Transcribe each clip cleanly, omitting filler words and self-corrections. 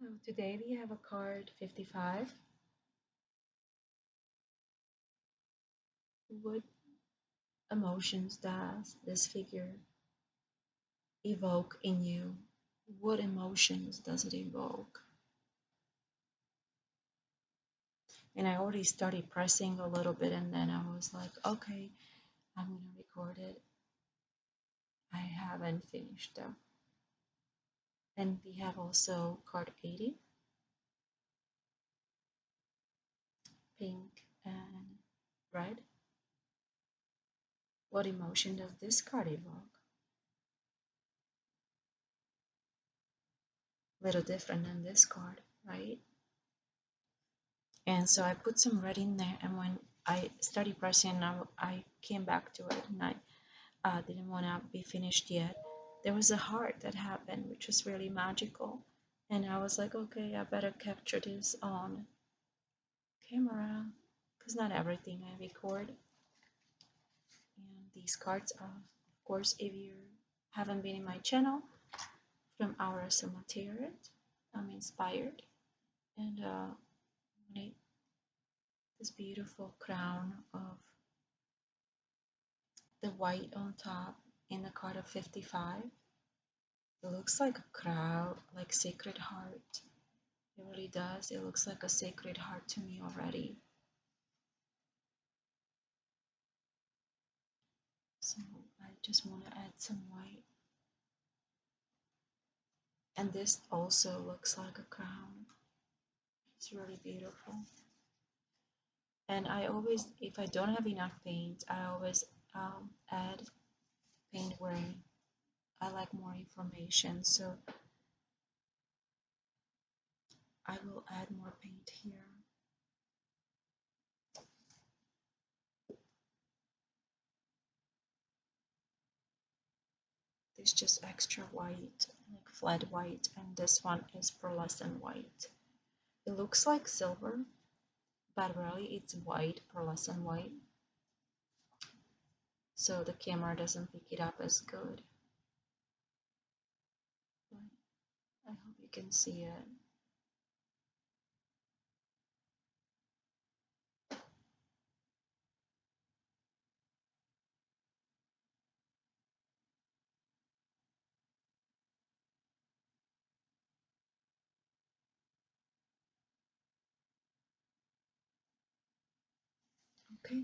So today we have a card 55. What emotions does this figure evoke in you? What emotions does it evoke? And I already started pressing a little bit, and then I was like, okay, I'm going to record it. I haven't finished though. And we have also card 80, pink and red. What emotion does this card evoke? A little different than this card, right? And so I put some red in there, and when I started pressing, I came back to it, and I didn't want to be finished yet. There was a heart that happened, which was really magical. And I was like, okay, I better capture this on camera, because not everything I record. And these cards are, of course, if you haven't been in my channel, from our Chariot, I'm inspired. And this beautiful crown of the white on top in the card of 55. It looks like a crown, like sacred heart. It really does. It looks like a sacred heart to me already. So I just want to add some white. And this also looks like a crown. It's really beautiful. And I always, if I don't have enough paint, I always add paint where I like more information. So I will add more paint here. This just extra white, like flat white, and this one is pearlescent white. It looks like silver, but really it's white, pearlescent white. So the camera doesn't pick it up as good. But I hope you can see it. Okay,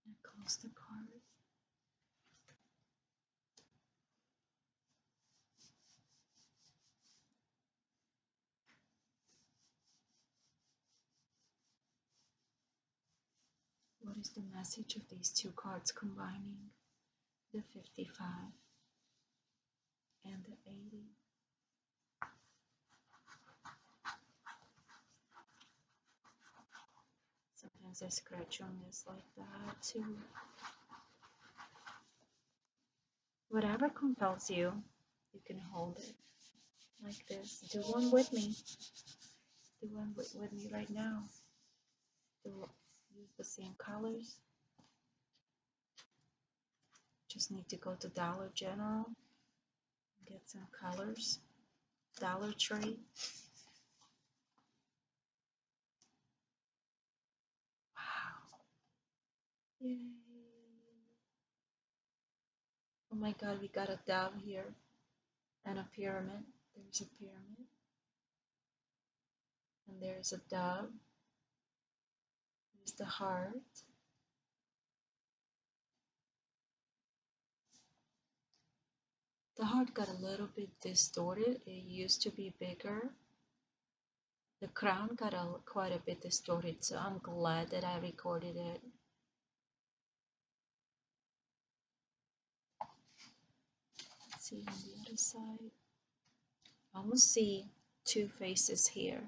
now close the card. What is the message of these two cards combining? The 55 and the 80. Sometimes I scratch on this like that too. Whatever compels you, you can hold it like this. Do one with me. Do one with me right now. Do use the same colors. Just need to go to Dollar General, get some colors. Dollar Tree. Wow. Yay. Oh my God, we got a dove here and a pyramid. There's a pyramid. And there's a dove. There's the heart. The heart got a little bit distorted. It used to be bigger. The crown got quite a bit distorted, so I'm glad that I recorded it. Let's see on the other side. I almost see two faces here.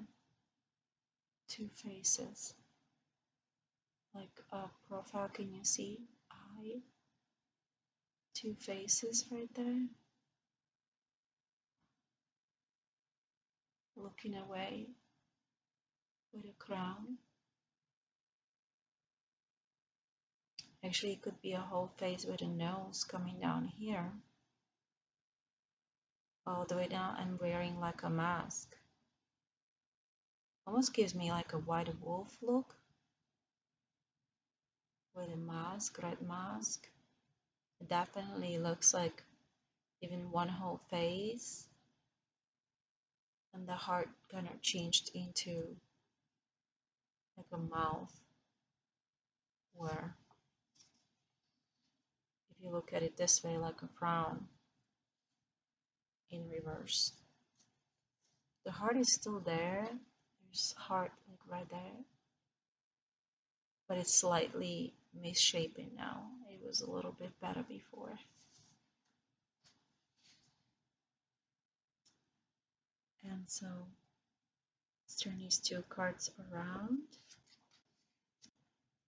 Two faces. Like a profile, can you see? Eye. Two faces right there. Looking away with a crown. Actually, it could be a whole face with a nose coming down here, all the way down, and wearing like a mask. Almost gives me like a white wolf look with a mask, red mask. It definitely looks like even one whole face, and the heart kind of changed into like a mouth, where if you look at it this way, like a frown in reverse. The heart is still there. There's heart like right there, but it's slightly misshapen now. It was a little bit better before. And so let's turn these two cards around.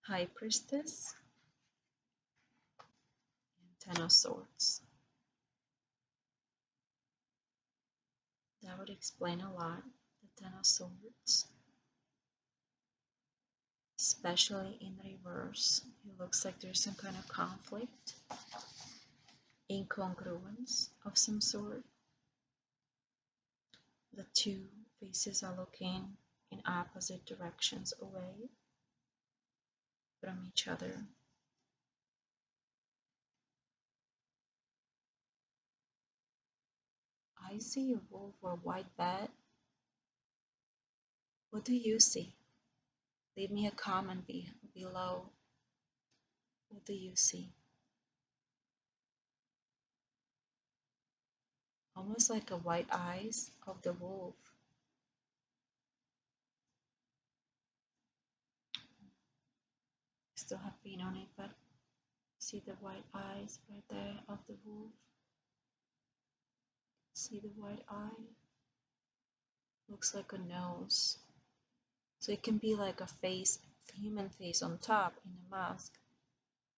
High Priestess and Ten of Swords. That would explain a lot. The Ten of Swords, especially in reverse. It looks like there's some kind of conflict, incongruence of some sort. The two faces are looking in opposite directions away from each other. I see a wolf or a white bat. What do you see? Leave me a comment below. What do you see? Almost like a white eyes of the wolf. Still have paint on it, but see the white eyes right there of the wolf. See the white eye? Looks like a nose. So it can be like a face, human face on top in a mask,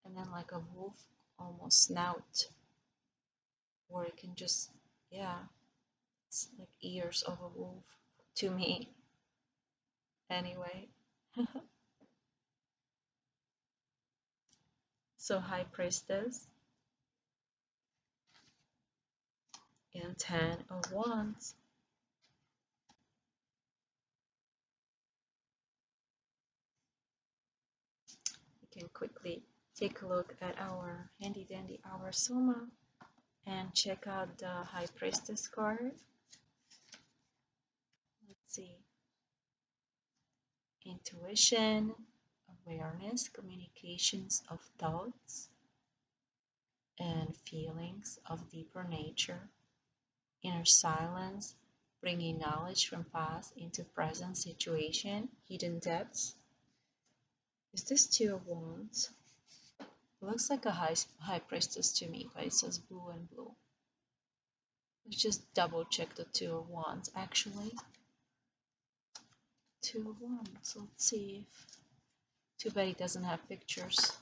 and then like a wolf almost snout. Or it can just, yeah, it's like ears of a wolf to me. Anyway. So High Priestess and Ten of Wands. We can quickly take a look at our handy dandy our Soma and check out the High Priestess card. Let's see. Intuition, awareness, communications of thoughts and feelings of deeper nature, inner silence, bringing knowledge from past into present situation, hidden depths. Is this Two of Wands? It looks like a high priestess to me, but it says blue and blue. Let's just double check the Two of Wands actually. Two of Wands, let's see if, too bad it doesn't have pictures.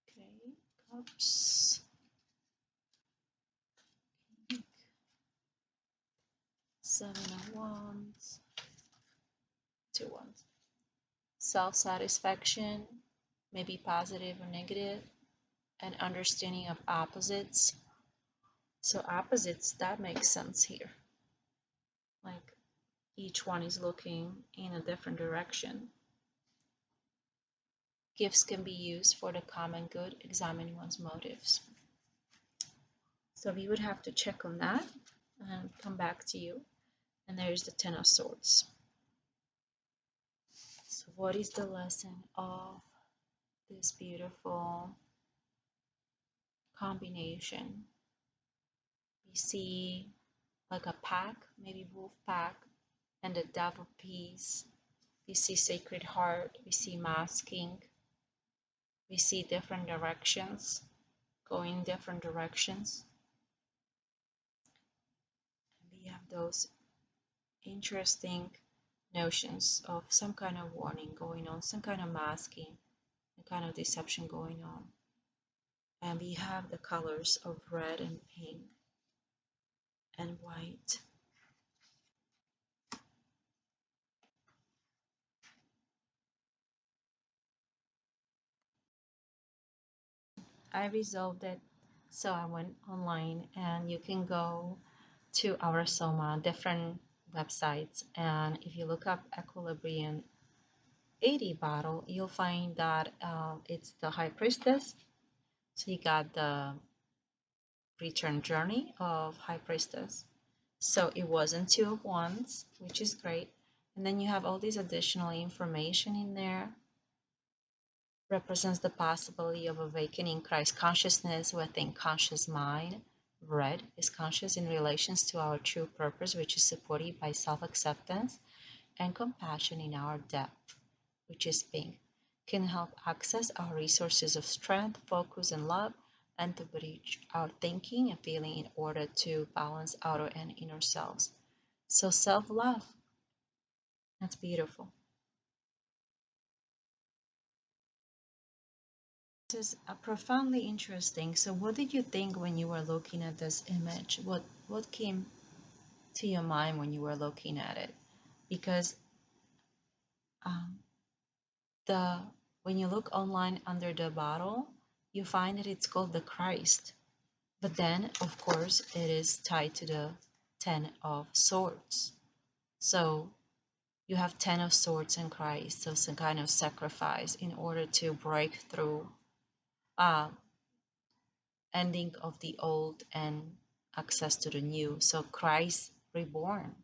Okay, Cups. Seven of Wands. Two Wands. Self-satisfaction, maybe positive or negative, and understanding of opposites. So opposites, that makes sense here. Like each one is looking in a different direction. Gifts can be used for the common good, examine one's motives. So we would have to check on that and come back to you. And there's the Ten of Swords. So what is the lesson of this beautiful combination? We see like a pack, maybe wolf pack, and the devil piece. We see sacred heart, we see masking, we see different directions, going different directions. And we have those interesting notions of some kind of warning going on, some kind of masking, a kind of deception going on. And we have the colors of red and pink and white. I resolved it. So I went online, and you can go to our Soma, different websites. And if you look up Equilibrium 80 bottle, you'll find that it's the High Priestess. So you got the return journey of High Priestess. So it wasn't two of ones, which is great. And then you have all this additional information in there. Represents the possibility of awakening Christ consciousness within conscious mind. Red is conscious in relations to our true purpose, which is supported by self-acceptance and compassion in our depth, which is pink. Can help access our resources of strength, focus, and love, and to bridge our thinking and feeling in order to balance outer and inner selves. So self-love, that's beautiful. This is profoundly interesting. So what did you think when you were looking at this image? What came to your mind when you were looking at it? Because um, the when you look online under the bottle, you find that it's called the Christ. But then, of course, it is tied to the Ten of Swords. So you have Ten of Swords and Christ, so some kind of sacrifice in order to break through uh, ending of the old and access to the new. So Christ reborn.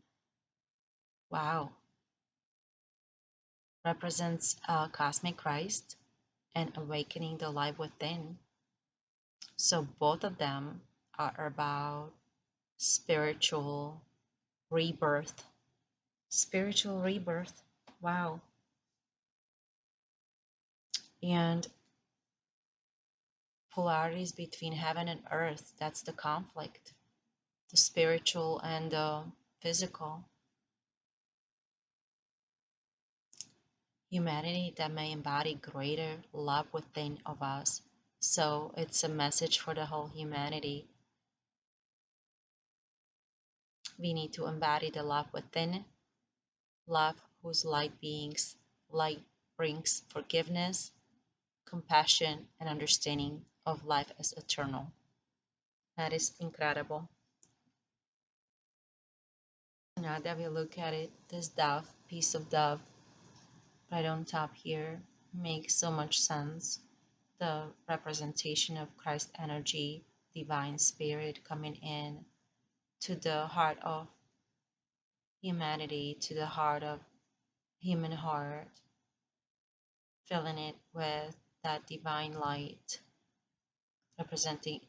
Wow. Represents cosmic Christ and awakening the life within. So both of them are about spiritual rebirth. Spiritual rebirth. Wow. And polarities between heaven and earth. That's the conflict. The spiritual and the physical. Humanity that may embody greater love within of us. So it's a message for the whole humanity. We need to embody the love within, love whose light brings forgiveness, compassion, and understanding of life as eternal. That is incredible. Now that we look at it, this dove, piece of dove right on top here, makes so much sense. The representation of Christ energy, divine spirit coming in to the heart of humanity, to the heart of human heart, filling it with that divine light, represented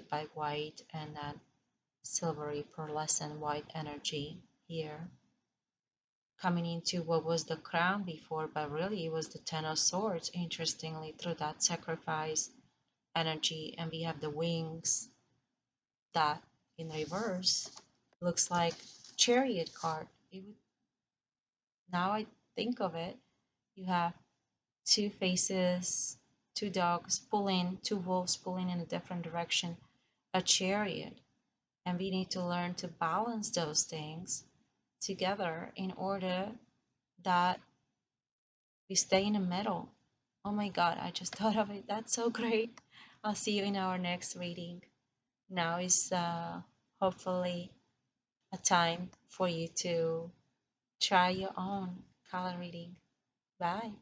by white and that silvery pearlescent white energy here, coming into what was the crown before, but really it was the Ten of Swords, interestingly, through that sacrifice energy. And we have the wings that in reverse looks like Chariot card. Now I think of it, you have two faces, two dogs pulling, two wolves pulling in a different direction, a chariot. And we need to learn to balance those things together in order that we stay in the middle. Oh my God, I just thought of it. That's so great. I'll see you in our next reading. Now is hopefully a time for you to try your own color reading. Bye.